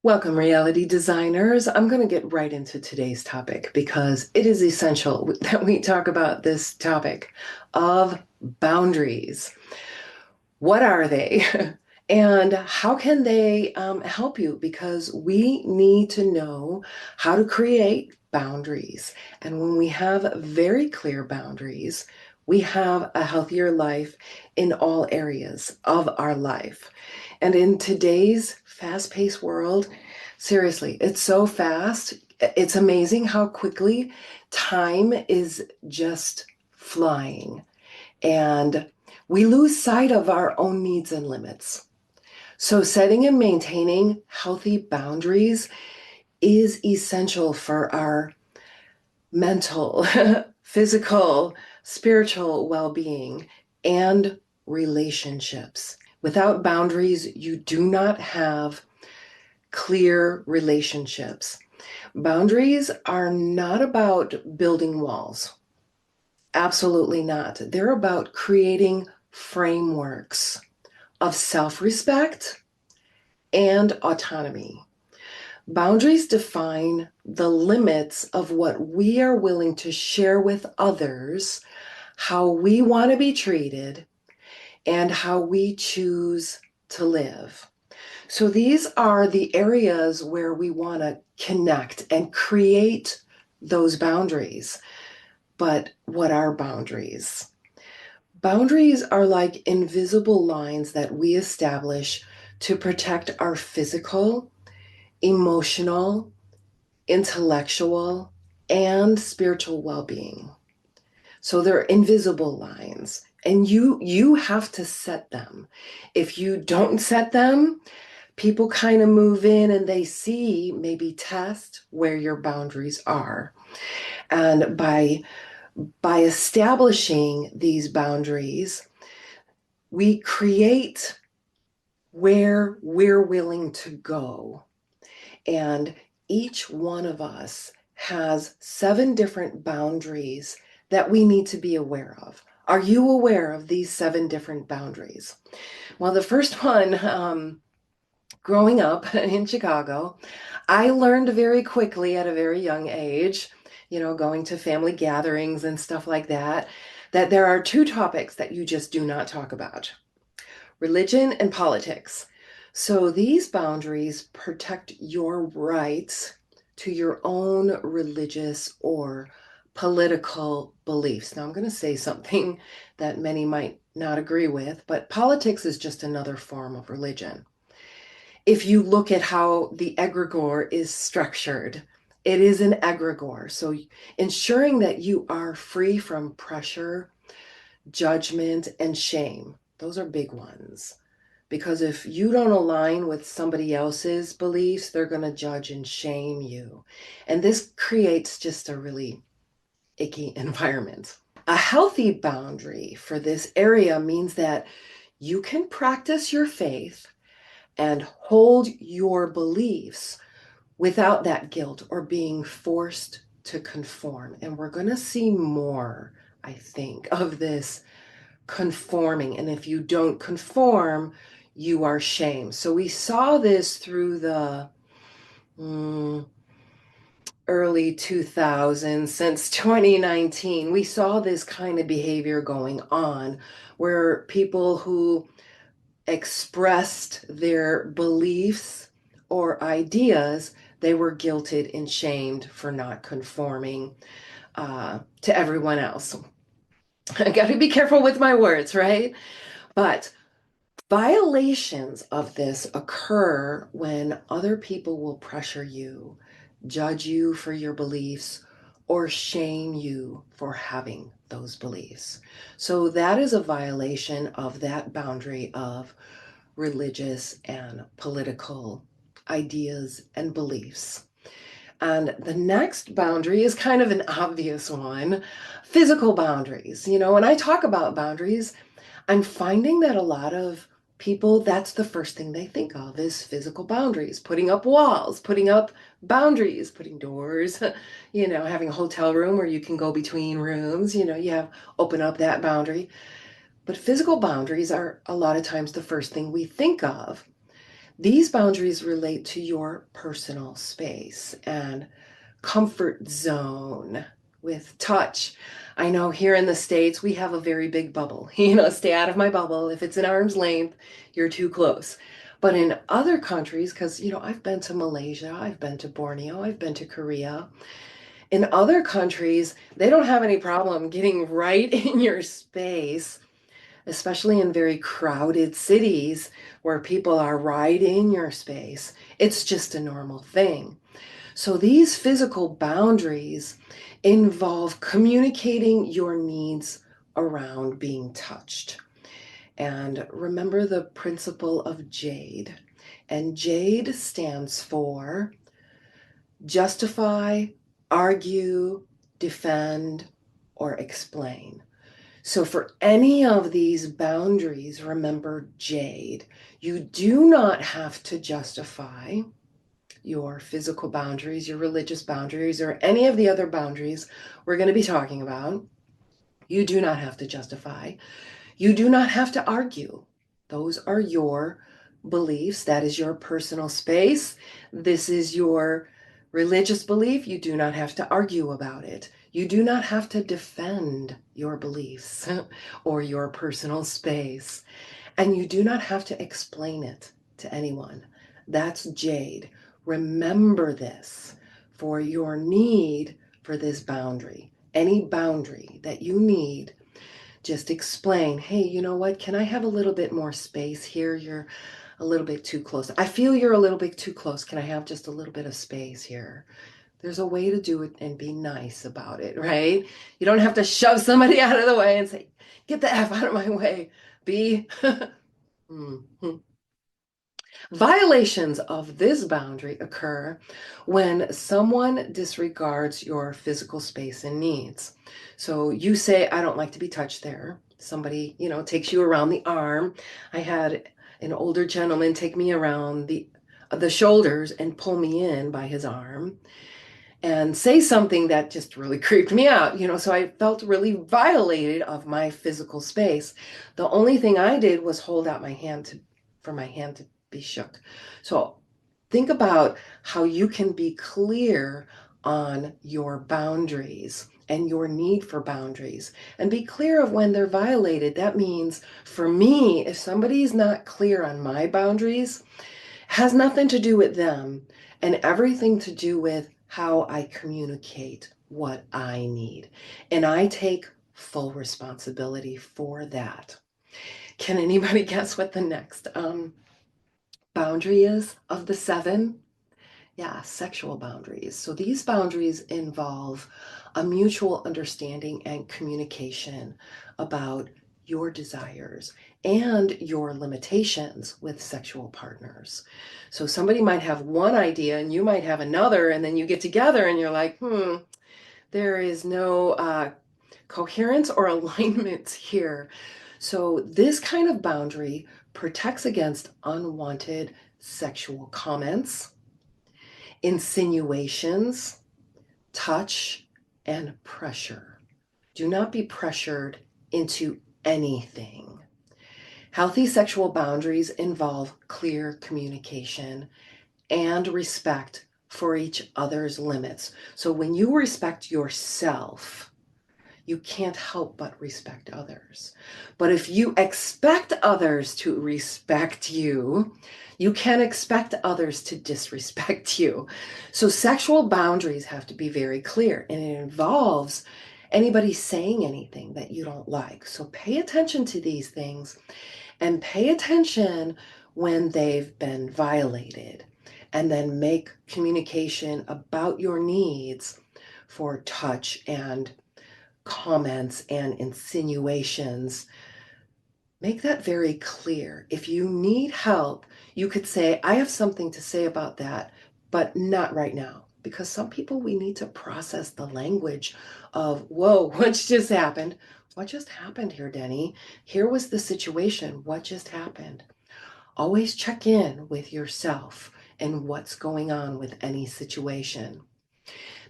Welcome, reality designers. I'm going to get right into today's topic because it is essential that we talk about this topic of boundaries. What are they? And how can they help you? Because we need to know how to create boundaries. And when we have very clear boundaries, we have a healthier life in all areas of our life. And in today's fast-paced world, seriously, it's so fast. It's amazing how quickly time is just flying. And we lose sight of our own needs and limits. So setting and maintaining healthy boundaries is essential for our mental, physical, spiritual well-being and relationships. Without boundaries, you do not have clear relationships. Boundaries are not about building walls. Absolutely not. They're about creating frameworks of self-respect and autonomy. Boundaries define the limits of what we are willing to share with others, how we want to be treated, and how we choose to live. So these are the areas where we want to connect and create those boundaries. But what are boundaries? Boundaries are like invisible lines that we establish to protect our physical, emotional, intellectual, and spiritual well-being. So they're invisible lines, and you have to set them. If you don't set them, people kind of move in and they see, maybe test where your boundaries are. And by establishing these boundaries, we create where we're willing to go. And each one of us has 7 different boundaries that we need to be aware of. Are you aware of these 7 different boundaries? Well, the first one, growing up in Chicago, I learned very quickly at a very young age, going to family gatherings and stuff like that, that there are 2 topics that you just do not talk about: religion and politics. So these boundaries protect your rights to your own religious or political beliefs. Now, I'm going to say something that many might not agree with, but politics is just another form of religion. If you look at how the egregore is structured, it is an egregore. So ensuring that you are free from pressure, judgment, and shame, those are big ones. Because if you don't align with somebody else's beliefs, they're going to judge and shame you. And this creates just a really icky environment. A healthy boundary for this area means that you can practice your faith and hold your beliefs without that guilt or being forced to conform. And we're going to see more, I think, of this conforming. And if you don't conform, you are shamed. So we saw this through the early 2000s, since 2019. We saw this kind of behavior going on where people who expressed their beliefs or ideas, they were guilted and shamed for not conforming to everyone else. I got to be careful with my words, right? But violations of this occur when other people will pressure you, judge you for your beliefs, or shame you for having those beliefs. So that is a violation of that boundary of religious and political ideas and beliefs. And the next boundary is kind of an obvious one: physical boundaries. When I talk about boundaries, I'm finding that a lot of people, that's the first thing they think of is physical boundaries, putting up walls, putting up boundaries, putting doors, having a hotel room where you can go between rooms, you have open up that boundary. But physical boundaries are a lot of times the first thing we think of. These boundaries relate to your personal space and comfort zone with touch. I know here in the States, we have a very big bubble. Stay out of my bubble. If it's an arm's length, you're too close. But in other countries, because, I've been to Malaysia, I've been to Borneo, I've been to Korea. In other countries, they don't have any problem getting right in your space, especially in very crowded cities where people are right in your space. It's just a normal thing. So these physical boundaries involve communicating your needs around being touched. And remember the principle of J.A.D.E. And J.A.D.E stands for justify, argue, defend, or explain. So for any of these boundaries, remember J.A.D.E. You do not have to justify your physical boundaries, your religious boundaries, or any of the other boundaries we're going to be talking about. You do not have to justify. You do not have to argue. Those are your beliefs. That is your personal space. This is your religious belief. You do not have to argue about it. You do not have to defend your beliefs or your personal space. And you do not have to explain it to anyone. That's J.A.D.E. Remember this for your need for this boundary. Any boundary that you need, just explain, hey, you know what? Can I have a little bit more space here? You're a little bit too close. I feel you're a little bit too close. Can I have just a little bit of space here? There's a way to do it and be nice about it, right? You don't have to shove somebody out of the way and say, get the F out of my way. Be Violations of this boundary occur when someone disregards your physical space and needs. So you say, I don't like to be touched there. Somebody, takes you around the arm. I had an older gentleman take me around the shoulders and pull me in by his arm and say something that just really creeped me out, so I felt really violated of my physical space. The only thing I did was hold out my hand for my hand to be shook. So think about how you can be clear on your boundaries and your need for boundaries and be clear of when they're violated. That means for me, if somebody's not clear on my boundaries, has nothing to do with them and everything to do with how I communicate what I need. And I take full responsibility for that. Can anybody guess what the next boundary is of the 7? Yeah, sexual boundaries. So these boundaries involve a mutual understanding and communication about your desires and your limitations with sexual partners. So somebody might have one idea and you might have another, and then you get together and you're like, there is no coherence or alignment here. So this kind of boundary protects against unwanted sexual comments, insinuations, touch, and pressure. Do not be pressured into anything. Healthy sexual boundaries involve clear communication and respect for each other's limits. So when you respect yourself, you can't help but respect others. But if you expect others to respect you, you can expect others to disrespect you. So sexual boundaries have to be very clear, and it involves anybody saying anything that you don't like. So pay attention to these things and pay attention when they've been violated, and then make communication about your needs for touch and comments and insinuations. Make that very clear. If you need help, you could say, I have something to say about that, but not right now. Because some people, we need to process the language of, whoa, what just happened? What just happened here, Denny? Here was the situation. What just happened? Always check in with yourself and what's going on with any situation.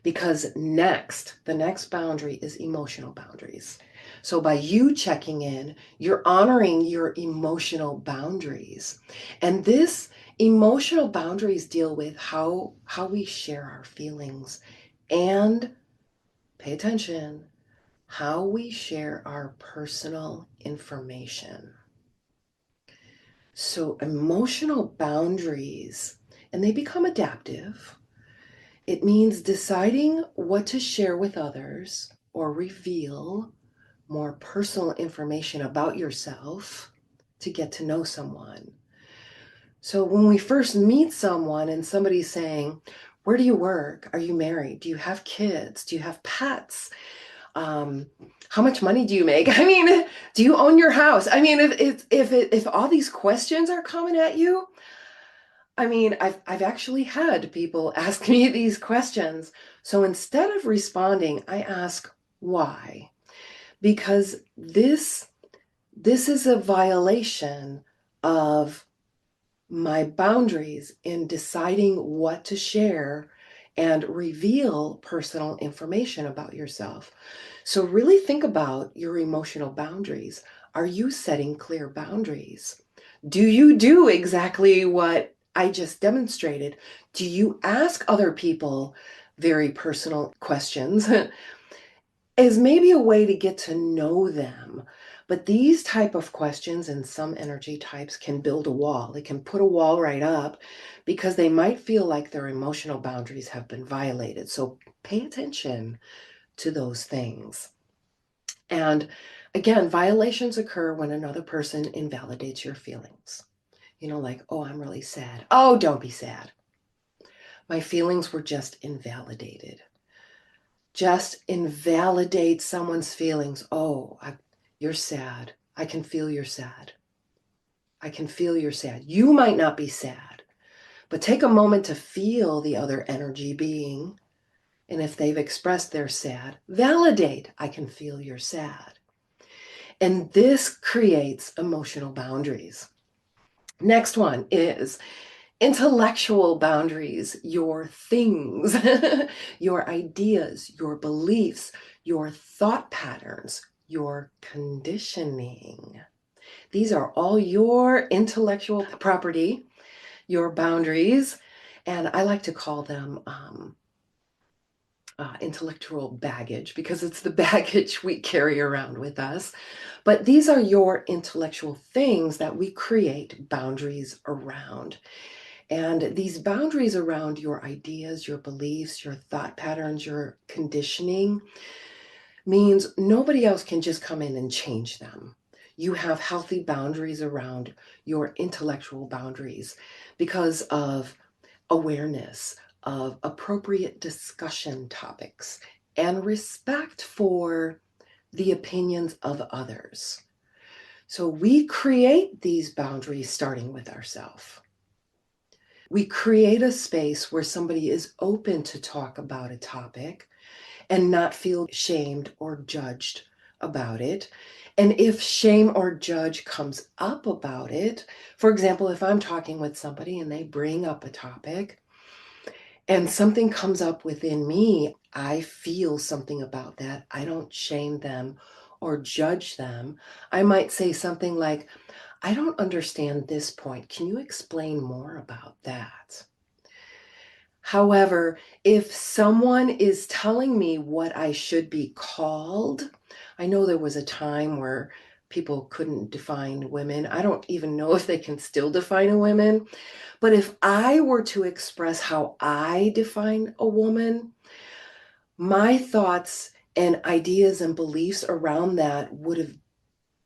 Because the next boundary is emotional boundaries. So by you checking in, you're honoring your emotional boundaries. And this Emotional boundaries deal with how we share our feelings and, pay attention, how we share our personal information. So emotional boundaries, and they become adaptive. It means deciding what to share with others or reveal more personal information about yourself to get to know someone. So when we first meet someone and somebody's saying, where do you work? Are you married? Do you have kids? Do you have pets? How much money do you make? I mean, do you own your house? I mean, if all these questions are coming at you, I mean, I've actually had people ask me these questions. So instead of responding, I ask why, because this is a violation of my boundaries in deciding what to share and reveal personal information about yourself. So really think about your emotional boundaries. Are you setting clear boundaries? Do you do exactly what I just demonstrated? Do you ask other people very personal questions? Is maybe a way to get to know them. But these type of questions and some energy types can build a wall. They can put a wall right up because they might feel like their emotional boundaries have been violated. So pay attention to those things. And again, violations occur when another person invalidates your feelings. You know, like, oh, I'm really sad. Oh, don't be sad. My feelings were just invalidated. Just invalidate someone's feelings. Oh, you're sad. I can feel you're sad. I can feel you're sad. You might not be sad, but take a moment to feel the other energy being. And if they've expressed they're sad, validate, I can feel you're sad. And this creates emotional boundaries. Next one is intellectual boundaries, your things, your ideas, your beliefs, your thought patterns, your conditioning. These are all your intellectual property, your boundaries, and I like to call them intellectual baggage because it's the baggage we carry around with us. But these are your intellectual things that we create boundaries around. And these boundaries around your ideas, your beliefs, your thought patterns, your conditioning means nobody else can just come in and change them. You have healthy boundaries around your intellectual boundaries because of awareness of appropriate discussion topics and respect for the opinions of others. So we create these boundaries starting with ourselves. We create a space where somebody is open to talk about a topic and not feel shamed or judged about it. And if shame or judge comes up about it, for example, if I'm talking with somebody and they bring up a topic and something comes up within me, I feel something about that. I don't shame them or judge them. I might say something like, I don't understand this point. Can you explain more about that? However, if someone is telling me what I should be called, I know there was a time where people couldn't define women. I don't even know if they can still define a woman. But if I were to express how I define a woman, my thoughts and ideas and beliefs around that would have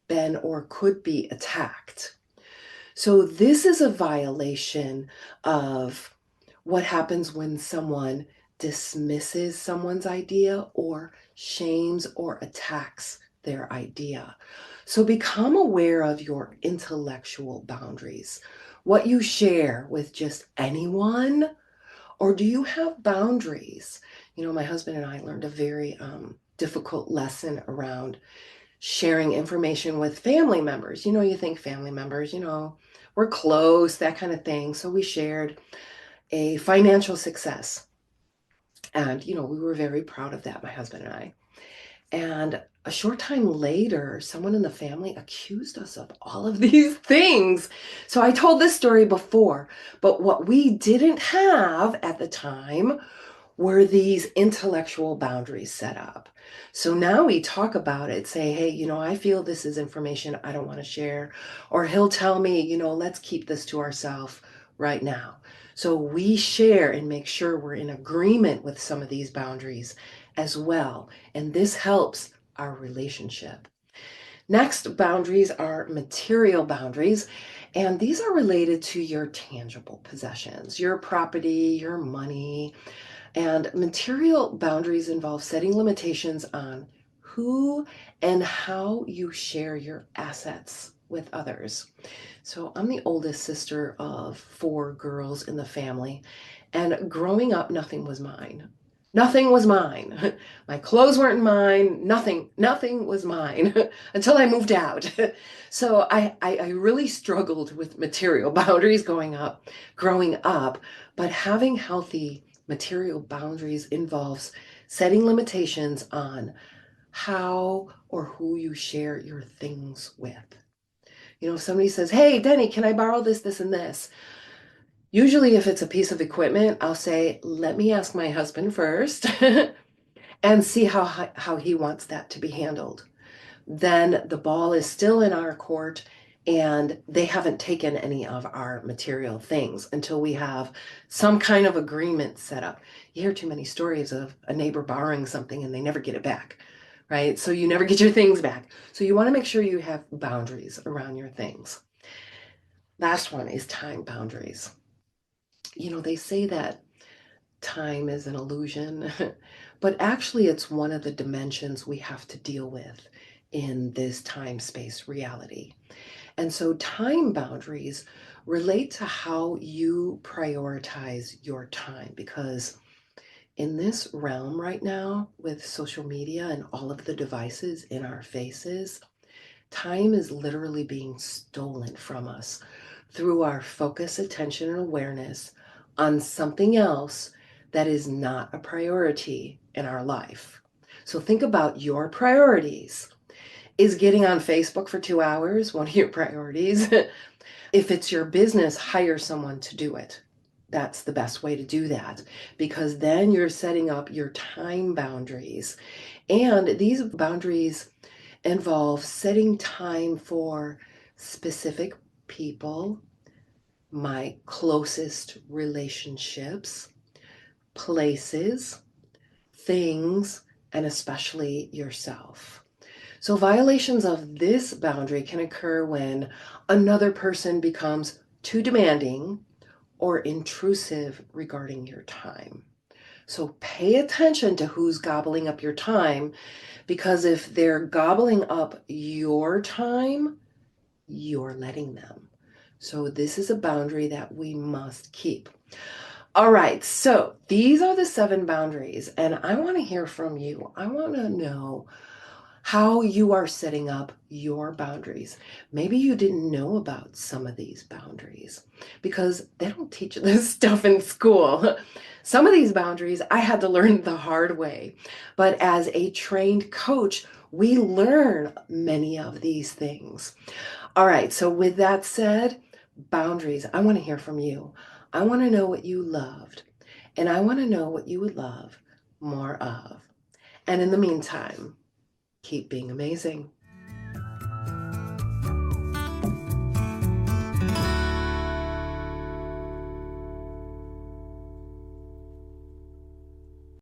been or could be attacked. So this is a violation of what happens when someone dismisses someone's idea or shames or attacks their idea. So become aware of your intellectual boundaries, what you share with just anyone, or do you have boundaries? You know, my husband and I learned a very difficult lesson around sharing information with family members. You know, you think family members, you know, we're close, that kind of thing. So we shared a financial success. And, you know, we were very proud of that, my husband and I. And a short time later, someone in the family accused us of all of these things. So I told this story before, but what we didn't have at the time were these intellectual boundaries set up. So now we talk about it, say, hey, I feel this is information I don't want to share. Or he'll tell me, let's keep this to ourselves right now. So we share and make sure we're in agreement with some of these boundaries as well. And this helps our relationship. Next, boundaries are material boundaries. And these are related to your tangible possessions, your property, your money, and material boundaries involve setting limitations on who and how you share your assets with others. So I'm the oldest sister of 4 girls in the family, and growing up, nothing was mine. Nothing was mine. My clothes weren't mine. Nothing was mine until I moved out. So I really struggled with material boundaries growing up, but having healthy material boundaries involves setting limitations on how or who you share your things with. If somebody says, hey, Denny, can I borrow this, this, and this? Usually, if it's a piece of equipment, I'll say, let me ask my husband first and see how he wants that to be handled. Then the ball is still in our court and they haven't taken any of our material things until we have some kind of agreement set up. You hear too many stories of a neighbor borrowing something and they never get it back, right? So you never get your things back. So you want to make sure you have boundaries around your things. Last one is time boundaries. They say that time is an illusion, but actually it's one of the dimensions we have to deal with in this time-space reality. And so time boundaries relate to how you prioritize your time, because in this realm right now with social media and all of the devices in our faces, time is literally being stolen from us through our focus, attention, and awareness on something else that is not a priority in our life. So think about your priorities. Is getting on Facebook for 2 hours one of your priorities? If it's your business, hire someone to do it. That's the best way to do that, because then you're setting up your time boundaries. And these boundaries involve setting time for specific people, my closest relationships, places, things, and especially yourself. So violations of this boundary can occur when another person becomes too demanding or intrusive regarding your time. So pay attention to who's gobbling up your time, because if they're gobbling up your time, you're letting them. So this is a boundary that we must keep. All right, so these are the 7 boundaries, and I want to hear from you. I want to know how you are setting up your boundaries. Maybe you didn't know about some of these boundaries because they don't teach this stuff in school. Some of these boundaries I had to learn the hard way, but as a trained coach, we learn many of these things. All right, so with that said, boundaries, I want to hear from you. I want to know what you loved, and I want to know what you would love more of. And in the meantime, keep being amazing.